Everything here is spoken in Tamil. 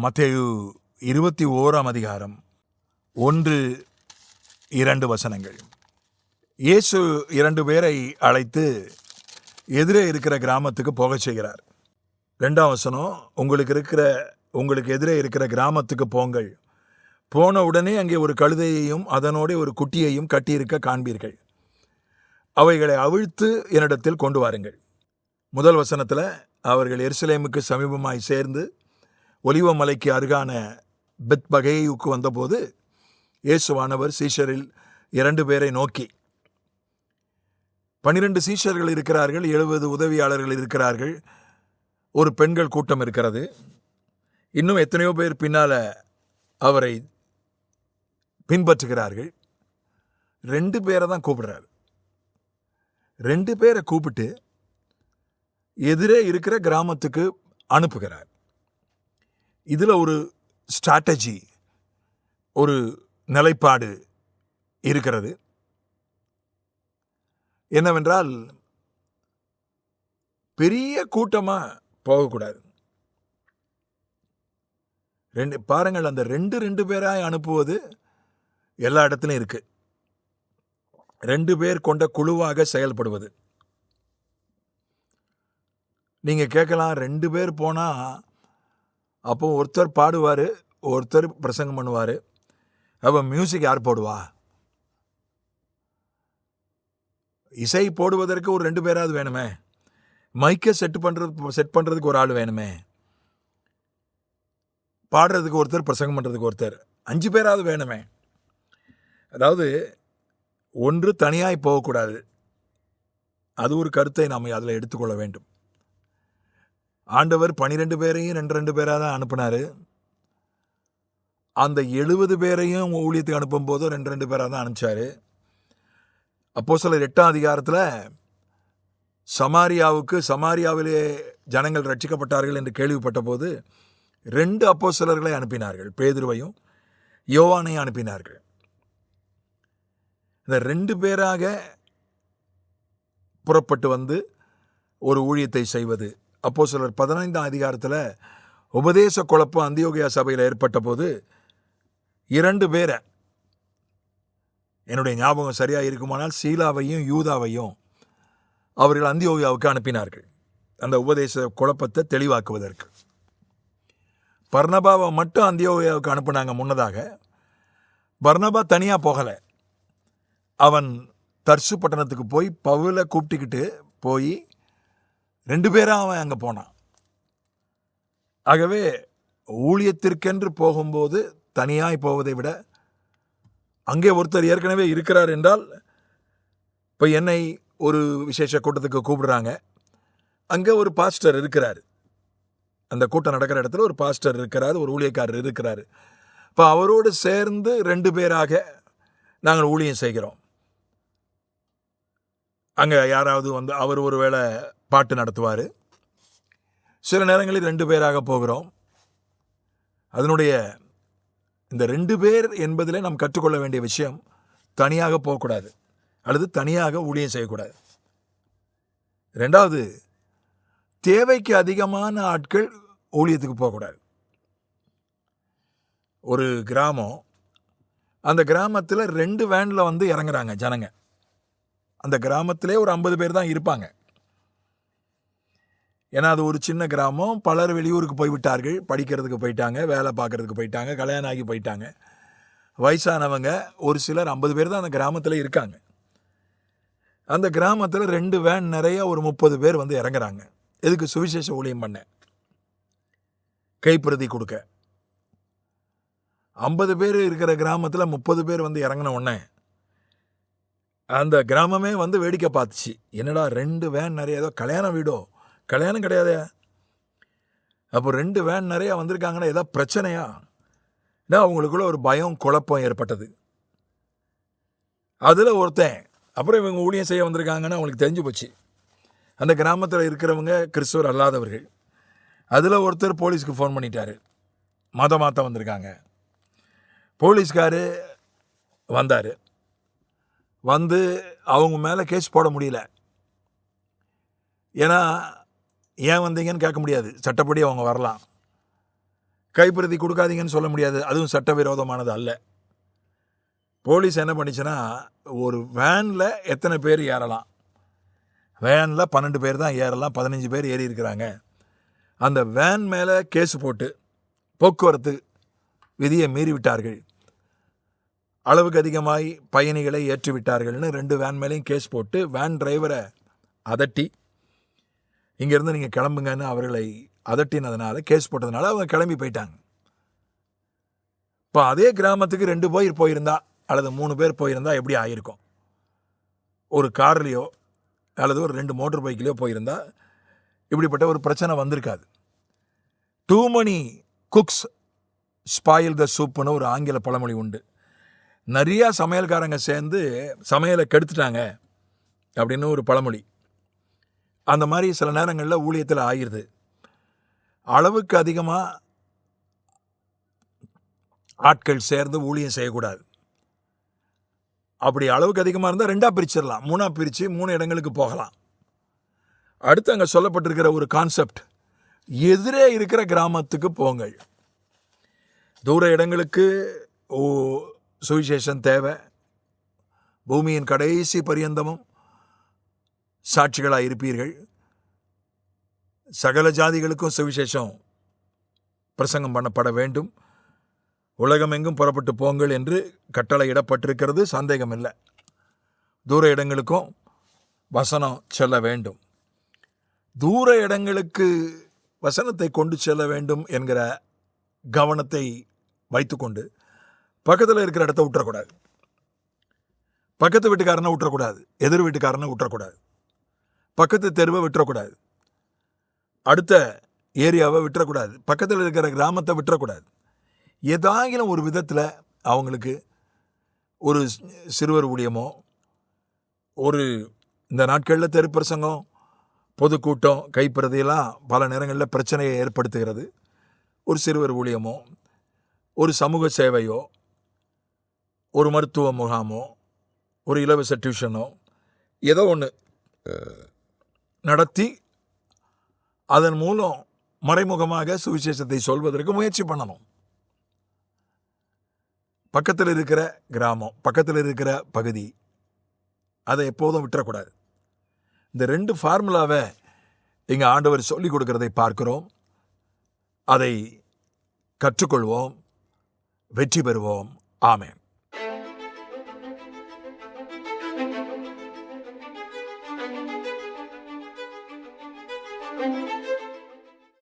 மத்தேயு 21 அதிகாரம் 1-2 வசனங்கள். இயேசு 2 பேரை அழைத்து எதிரே இருக்கிற கிராமத்துக்கு போகச் செய்கிறார். 2ஆம் வசனம், உங்களுக்கு எதிரே இருக்கிற கிராமத்துக்கு போங்கள். போன உடனே அங்கே ஒரு கழுதையையும் அதனோட ஒரு குட்டியையும் கட்டியிருக்க காண்பீர்கள். அவைகளை அவிழ்த்து என்னிடத்தில் கொண்டு வாருங்கள். முதல் வசனத்தில் அவர்கள் எருசலேமுக்கு சமீபமாய் சேர்ந்து ஒலிவ மலைக்கு அருகான பெத்பகேயுக்கு வந்தபோது இயேசுவானவர் சீஷரில் 2 பேரை நோக்கி, 12 சீஷர்கள் இருக்கிறார்கள், 70 உதவியாளர்கள் இருக்கிறார்கள், ஒரு பெண்கள் கூட்டம் இருக்கிறது, இன்னும் எத்தனையோ பேர் பின்னால் அவரை பின்பற்றுகிறார்கள். 2 பேரை தான் கூப்பிடுறாரு. 2 பேரை கூப்பிட்டு எதிரே இருக்கிற கிராமத்துக்கு அனுப்புகிறார். இதில் ஒரு ஸ்ட்ராட்டஜி, ஒரு நிலைப்பாடு இருக்கிறது. என்னவென்றால், பெரிய கூட்டமாக போகக்கூடாது. பாருங்கள், அந்த 2 பேராய் அனுப்புவது எல்லா இடத்துலையும் இருக்கு. 2 பேர் கொண்ட குழுவாக செயல்படுவது. நீங்கள் கேட்கலாம், 2 பேர் போனால் அப்போ ஒருத்தர் பாடுவார், ஒருத்தர் பிரசங்கம் பண்ணுவார், அப்போ மியூசிக் யார் போடுவா? இசை போடுவதற்கு ஒரு 2 பேராவது வேணுமே. மைக்கை செட் பண்ணுறதுக்கு ஒரு ஆள் வேணுமே. பாடுறதுக்கு ஒருத்தர், பிரசங்கம் பண்ணுறதுக்கு ஒருத்தர், 5 பேராவது வேணுமே. அதாவது ஒன்று தனியாய் போகக்கூடாது. அது ஒரு கருத்தை நாம் அதில் எடுத்துக்கொள்ள வேண்டும். ஆண்டவர் 12 பேரையும் 2 பேராக தான் அனுப்பினார். அந்த 70 பேரையும் ஊழியத்துக்கு அனுப்பும் போதும் 2 பேராக தான் அனுப்பிச்சார். அப்போஸ்தலர் 8ஆம் அதிகாரத்தில் சமாரியாவிலே ஜனங்கள் ரட்சிக்கப்பட்டார்கள் என்று கேள்விப்பட்ட போது 2 அப்போஸ்தலர்களை அனுப்பினார்கள், பேதுருவையும் யோவானையும் அனுப்பினார்கள். இந்த 2 பேராக புறப்பட்டு வந்து ஒரு ஊழியத்தை செய்வது. அப்போஸ்தலர் 15ஆம் அதிகாரத்தில் உபதேச குழப்பம் அந்தியோகியா சபையில் ஏற்பட்ட போது 2 பேரை, என்னுடைய ஞாபகம் சரியாக இருக்குமானால் சீலாவையும் யூதாவையும் அவர்கள் அந்தியோகியாவுக்கு அனுப்பினார்கள், அந்த உபதேச குழப்பத்தை தெளிவாக்குவதற்கு. பர்னபாவை மட்டும் அந்தியோகியாவுக்கு அனுப்புனாங்க முன்னதாக. பர்னபா தனியாக போகலை. அவன் தர்சு பட்டணத்துக்கு போய் பவுலை கூப்பிட்டுக்கிட்டு போய் 2 பேராக அவன் அங்கே போனான். ஆகவே ஊழியத்திற்கென்று போகும்போது தனியாய் போவதை விட, அங்கே ஒருத்தர் ஏற்கனவே இருக்கிறார் என்றால், இப்போ என்னை ஒரு விசேஷ கூட்டத்துக்கு கூப்பிடுறாங்க, அங்கே ஒரு பாஸ்டர் இருக்கிறார், அந்த கூட்டம் நடக்கிற இடத்துல ஒரு பாஸ்டர் இருக்கிறார், ஒரு ஊழியக்காரர் இருக்கிறார். இப்போ அவரோடு சேர்ந்து 2 பேராக நாங்கள் ஊழியம் செய்கிறோம். அங்கே யாராவது வந்து அவர் ஒரு வேளை பாட்டு நடத்துவார். சில நேரங்களில் 2 பேராக போகிறோம். அதனுடைய இந்த 2 பேர் என்பதில் நாம் கற்றுக்கொள்ள வேண்டிய விஷயம், தனியாக போகக்கூடாது அல்லது தனியாக ஊழியம் செய்யக்கூடாது. 2வது, தேவைக்கு அதிகமான ஆட்கள் ஊழியத்துக்கு போகக்கூடாது. ஒரு கிராமம், அந்த கிராமத்தில் 2 வேனில் வந்து இறங்குறாங்க ஜனங்க. அந்த கிராமத்திலே ஒரு 50 பேர் தான் இருப்பாங்க. ஏன்னா அது ஒரு சின்ன கிராமம். பலர் வெளியூருக்கு போய்விட்டார்கள், படிக்கிறதுக்கு போயிட்டாங்க, வேலை பார்க்குறதுக்கு போயிட்டாங்க, கல்யாணம் ஆகி போயிட்டாங்க. வயசானவங்க ஒரு சிலர் 50 பேர் தான் அந்த கிராமத்தில் இருக்காங்க. அந்த கிராமத்தில் 2 வேன் நிறைய ஒரு 30 பேர் வந்து இறங்குறாங்க. எதுக்கு? சுவிசேஷ ஊழியம் பண்ண, கைப்பிரதி கொடுக்க. 50 பேர் இருக்கிற கிராமத்தில் 30 பேர் வந்து இறங்கின உடனே அந்த கிராமமே வந்து வேடிக்கை பார்த்துச்சு. என்னடா 2 வேன் நிறைய, ஏதோ கல்யாண வீடோ? கல்யாணம் கிடையாது. அப்போ 2 வேன் நிறைய வந்திருக்காங்கன்னா ஏதோ பிரச்சனையா? ஏன்னா அவங்களுக்குள்ள ஒரு பயம், குழப்பம் ஏற்பட்டது. அதில் ஒருத்தன், அப்புறம் இவங்க ஊழியம் செய்ய வந்திருக்காங்கன்னு அவங்களுக்கு தெரிஞ்சு போச்சு. அந்த கிராமத்தில் இருக்கிறவங்க கிறிஸ்துவர் அல்லாதவர்கள். அதில் ஒருத்தர் போலீஸ்க்கு ஃபோன் பண்ணிட்டாரு, மதம் மாற்ற வந்திருக்காங்க. போலீஸ்காரு வந்தார். வந்து அவங்க மேலே கேஸ் போட முடியல. ஏன்னா ஏன் வந்தீங்கன்னு கேட்க முடியாது, சட்டப்படி அவங்க வரலாம். கைப்பிரதி கொடுக்காதீங்கன்னு சொல்ல முடியாது, அதுவும் சட்டவிரோதமானது அல்ல. போலீஸ் என்ன பண்ணிச்சுன்னா, ஒரு வேனில் எத்தனை பேர் ஏறலாம், வேனில் 12 பேர் தான் ஏறலாம், 15 பேர் ஏறி இருக்கிறாங்க. அந்த வேன் மேலே கேஸ் போட்டு போக்குவரத்து விதியை மீறிவிட்டார்கள், அளவுக்கு அதிகமாய் பயணிகளை ஏற்றிவிட்டார்கள்னு 2 வேன் மேலேயும் கேஸ் போட்டு வேன் டிரைவரை அதட்டி, இங்கேருந்து நீங்கள் கிளம்புங்கன்னு அவர்களை அதட்டினதுனால, கேஸ் போட்டதுனால அவங்க கிளம்பி போயிட்டாங்க. இப்போ அதே கிராமத்துக்கு 2 பேர் போயிருந்தா அல்லது 3 பேர் போயிருந்தா எப்படி ஆகிருக்கும்? ஒரு கார்லேயோ அல்லது ஒரு 2 மோட்டர் பைக்லேயோ போயிருந்தா இப்படிப்பட்ட ஒரு பிரச்சனை வந்திருக்காது. Too many cooks spoil the சூப்புன்னு ஒரு ஆங்கில பழமொழி உண்டு. நிறையா சமையல்காரங்க சேர்ந்து சமையலை கெடுத்துட்டாங்க அப்படின்னு ஒரு பழமொழி. அந்த மாதிரி சில நேரங்களில் ஊழியத்தில் ஆகிருது. அளவுக்கு அதிகமாக ஆட்கள் சேர்ந்து ஊழியம் செய்யக்கூடாது. அப்படி அளவுக்கு அதிகமாக இருந்தால் 2ஆக பிரிச்சிடலாம், 3ஆக பிரித்து 3 இடங்களுக்கு போகலாம். அடுத்து அங்கே சொல்லப்பட்டிருக்கிற ஒரு கான்செப்ட், எதிரே இருக்கிற கிராமத்துக்கு போங்கள். தூர இடங்களுக்கு சுவிசேஷம் தேவை. பூமியின் கடைசி பரியந்தமும் சாட்சிகளாக இருப்பீர்கள். சகல ஜாதிகளுக்கும் சுவிசேஷம் பிரசங்கம் பண்ணப்பட வேண்டும். உலகமெங்கும் புறப்பட்டு போங்கள் என்று கட்டளையிடப்பட்டிருக்கிறது, சந்தேகம் இல்லை. தூர இடங்களுக்கும் வசனம் செல்ல வேண்டும். தூர இடங்களுக்கு வசனத்தை கொண்டு செல்ல வேண்டும் என்கிற கவனத்தை வைத்துக்கொண்டு பக்கத்தில் இருக்கிற இடத்த விட்டுறக்கூடாது, பக்கத்து வீட்டுக்காரனை விட்டுறக்கூடாது, எதிர் வீட்டுக்காரனை விட்டுறக்கூடாது, பக்கத்து தெருவை விட்டுறக்கூடாது, அடுத்த ஏரியாவை விட்டுறக்கூடாது, பக்கத்தில் இருக்கிற கிராமத்தை விட்டுறக்கூடாது. ஏதாகிலும் ஒரு விதத்தில் அவங்களுக்கு ஒரு சிறுவர் ஊழியமோ, ஒரு இந்த நாட்களில் தெருப்பிரசங்கம், பொதுக்கூட்டம், கைப்பிரதியெல்லாம் பல நேரங்களில் பிரச்சனையை ஏற்படுத்துகிறது. ஒரு சிறுவர் ஊழியமோ, ஒரு சமூக சேவையோ, ஒரு மருத்துவ முகாமோ, ஒரு இலவச டியூஷனோ ஏதோ ஒன்று நடத்தி அதன் மூலம் மறைமுகமாக சுவிசேஷத்தை சொல்வதற்கு முயற்சி பண்ணணும். பக்கத்தில் இருக்கிற கிராமம், பக்கத்தில் இருக்கிற பகுதி, அதை எப்போதும் விட்டுறக்கூடாது. இந்த 2 ஃபார்முலாவை இங்கே ஆண்டவர் சொல்லிக் கொடுக்கிறதை பார்க்கிறோம். அதை கற்றுக்கொள்வோம், வெற்றி பெறுவோம். ஆமென்.